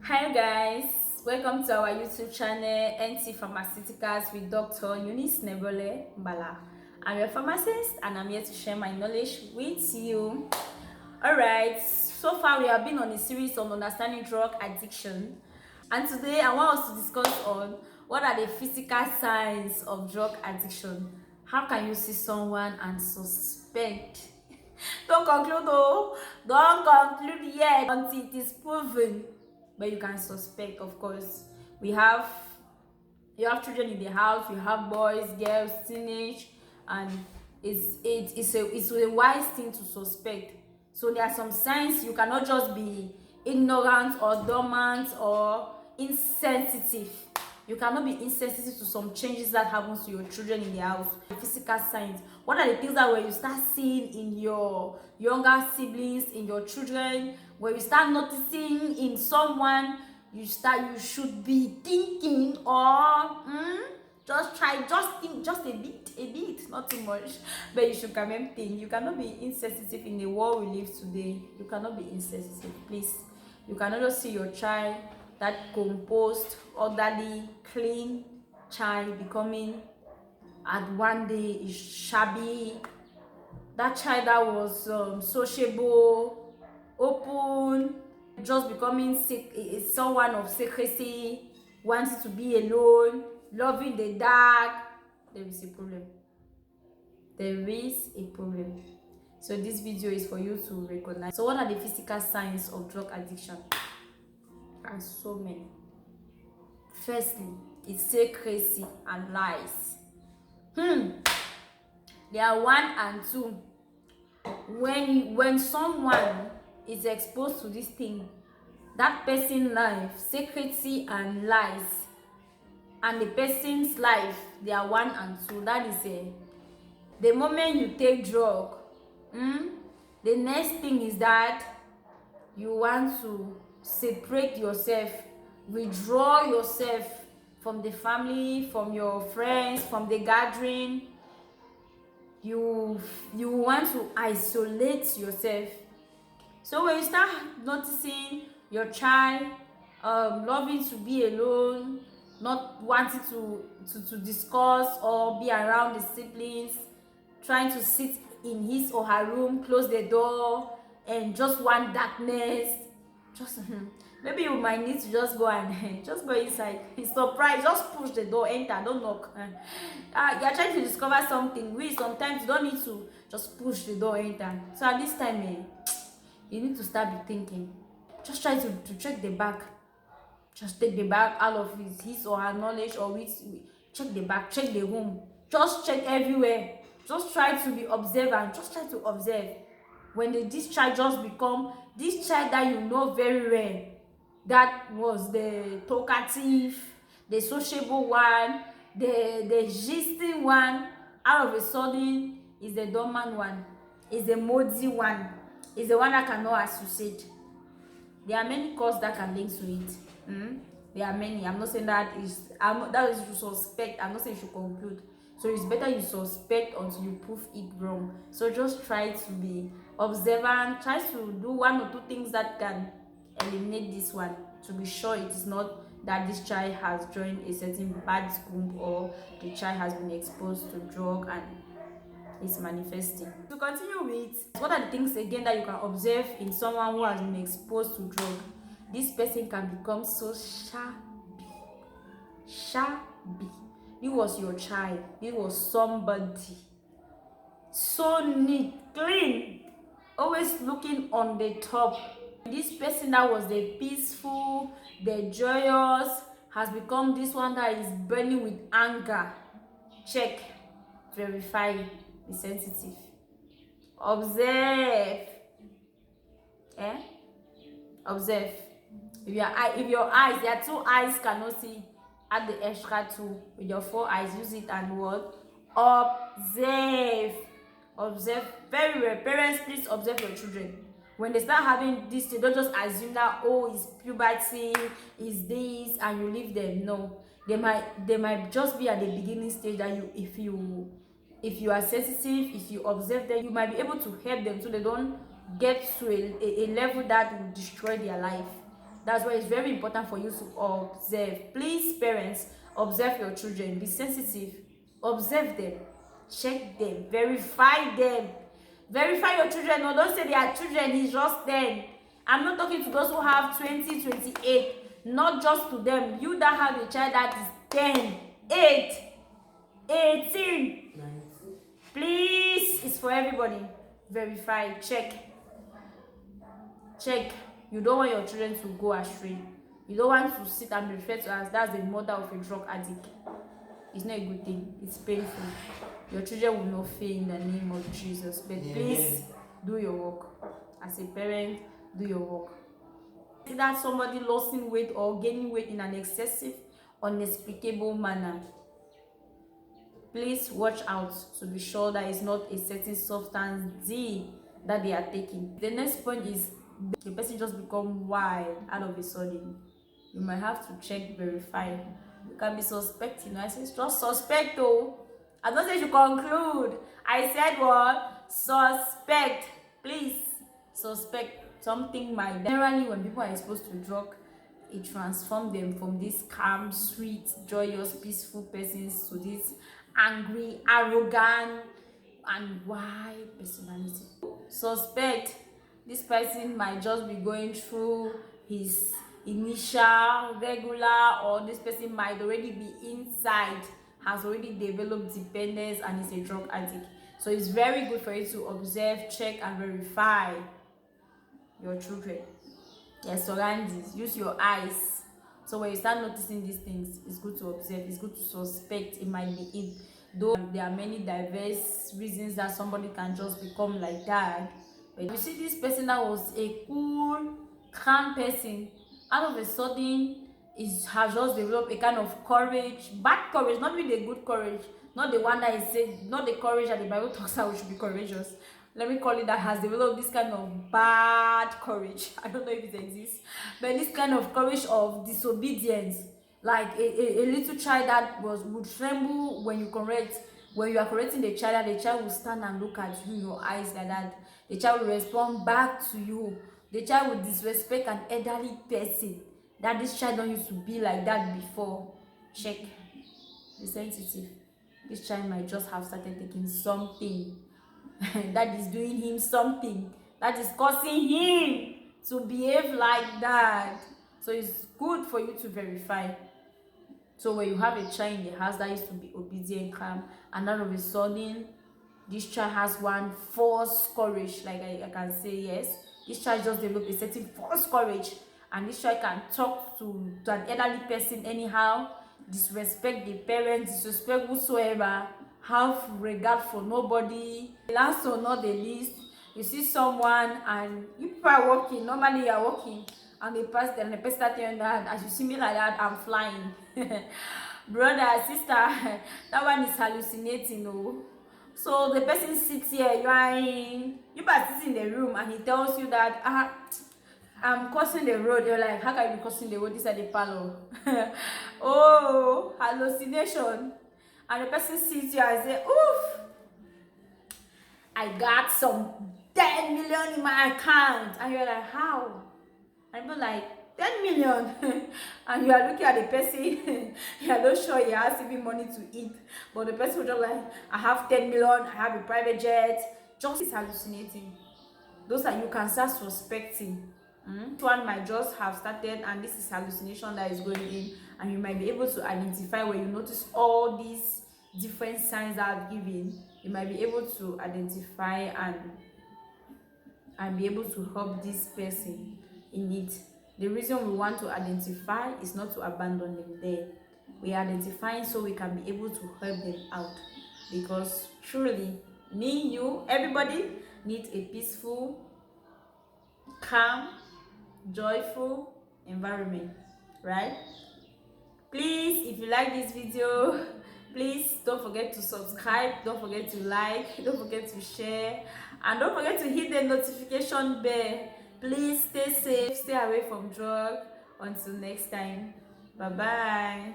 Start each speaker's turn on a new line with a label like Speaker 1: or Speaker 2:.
Speaker 1: Hi guys, welcome to our YouTube channel NT Pharmaceuticals with Dr EUNICE Nebole Mballa. I'm your pharmacist and I'm here to share my knowledge with you. Alright, so far we have been on a series on understanding drug addiction, and today I want us to discuss on what are the physical signs of drug addiction. How can you see someone and suspect? Don't conclude though, don't conclude yet until it is proven, but you can suspect. Of course, you have children in the house, you have boys, girls, teenage, and it's a wise thing to suspect. So there are some signs. You cannot just be ignorant or dormant or insensitive. You cannot be insensitive to some changes that happens to your children in the house. Physical signs. What are the things that when you start seeing in your younger siblings, in your children, where you start noticing in someone, you should be thinking, or just think just a bit, not too much, but you should come and think. You cannot be insensitive in the world we live today. You cannot be insensitive, please. You cannot just see your child, that composed, orderly, clean child, becoming at one day is shabby. That child that was sociable, open, just becoming someone of secrecy, wanting to be alone, loving the dark. There is a problem. There is a problem. So this video is for you to recognize. So what are the physical signs of drug addiction? There are so many. Firstly, it's secrecy and lies. There are one and two. When someone is exposed to this thing, that person's life, secrecy and lies, and the person's life, they are one and two. That is the moment you take drug, the next thing is that you want to separate yourself, withdraw yourself from the family, from your friends, from the gathering. You want to isolate yourself. So when you start noticing your child loving to be alone, not wanting to discuss or be around the siblings, trying to sit in his or her room, close the door, and just want darkness, just maybe you might need to just go and just go inside. He's surprised, just push the door, enter, don't knock. You're trying to discover something. Sometimes you don't need to just push the door, enter. So at this time, you need to start be thinking. Just try to check the back. Just take the bag out of his or her knowledge, or check the back, check the room, just check everywhere. Just try to be observant. Just try to observe. When this child just become this child that you know very well, that was the talkative, the sociable one, the gisting one, out of a sudden is the dormant one, is the moody one, is the one that cannot associate. There are many causes that can link to it. There are many. I'm not saying that is you suspect. I'm not saying you should conclude. So it's better you suspect until you prove it wrong. So just try to be observant. Try to do one or two things that can eliminate this one, to be sure it is not that this child has joined a certain bad group, or the child has been exposed to drug and is manifesting. To continue with, what are the things again that you can observe in someone who has been exposed to drug? This person can become so shabby. It was your child, it was somebody so neat, clean, always looking on the top. This person that was the peaceful, the joyous, has become this one that is burning with anger. Check, verify, be sensitive, observe. Observe. If your eyes, there are two eyes cannot see, add the extra two. With your four eyes, use it and what? Observe. Observe very well. Parents, please observe your children. When they start having this, they don't just assume that, oh, it's puberty, it's this, and you leave them. No, they might just be at the beginning stage that if you are sensitive, if you observe them, you might be able to help them so they don't get to a level that will destroy their life. That's why it's very important for you to observe. Please, parents, observe your children. Be sensitive. Observe them. Check them. Verify them. Verify your children. No, don't say they are children. It's just 10. I'm not talking to those who have 20, 28. Not just to them. You that have a child that is 10, 8, 18. 19. Please, it's for everybody. Verify. Check. Check. You don't want your children to go astray. You don't want to sit and be referred to as that's the mother of a drug addict. It's not a good thing. It's painful. Your children will not fail in the name of Jesus. But please do your work. As a parent, do your work. See that somebody losing weight or gaining weight in an excessive, inexplicable manner. Please watch out to be sure that it's not a certain substance D that they are taking. The next point is the person just become wild out of a sudden. You might have to check, verify. You can be suspecting. I say just suspect though. I don't say you conclude. I said what? Suspect. Please suspect. Something might. Generally, when people are exposed to drug, it transforms them from this calm, sweet, joyous, peaceful persons to this angry, arrogant, and wild personality. Suspect. This person might just be going through his initial regular, or this person might already be inside, has already developed dependence, and is a drug addict. So it's very good for you to observe, check, and verify your children, your surroundings. Use your eyes. So when you start noticing these things, it's good to observe, it's good to suspect. It might be it, though there are many diverse reasons that somebody can just become like that. But you see this person that was a cool, calm person, out of a sudden has just developed a kind of courage, bad courage, not really a good courage, not the one that is said, not the courage that the Bible talks about we should be courageous. Let me call it that, has developed this kind of bad courage. I don't know if it exists, but this kind of courage of disobedience, like a little child that would tremble when you are correcting the child will stand and look at you in your eyes like that. The child will respond back to you. The child will disrespect an elderly person. That this child don't used to be like that before. Check. Be sensitive. This child might just have started taking something that is doing him something, that is causing him to behave like that. So it's good for you to verify. So when you have a child in the house that used to be obedient, calm, and all of a sudden this child has one false courage, like I can say, yes, this child just developed a certain false courage, and this child can talk to an elderly person anyhow, disrespect the parents, disrespect whosoever, have regard for nobody. Last or not the least, you see someone and you people are walking, normally you are walking, and the person telling you that as you see me like that, I'm flying. Brother, sister, that one is hallucinating. Oh. So the person sits here, you are sitting in the room, and he tells you that I'm crossing the road. You're like, how can you be crossing the road? This is the parlor. Oh, hallucination. And the person sits here and says, oof, I got some 10 million in my account. And you're like, how? And you're like, 10 million. And you are looking at the person, you are not sure he has even money to eat. But the person will just like, I have 10 million, I have a private jet. Just is hallucinating. Those are, you can start suspecting. One might just have started, and this is hallucination that is going in, and you might be able to identify when you notice all these different signs that I've given. You might be able to identify and be able to help this person in it. The reason we want to identify is not to abandon them there. We are identifying so we can be able to help them out, because truly, me, you, everybody needs a peaceful, calm, joyful environment, right? Please, if you like this video, please don't forget to subscribe, don't forget to like, don't forget to share, and don't forget to hit the notification bell. Please stay safe, stay away from drugs. Until next time, bye bye.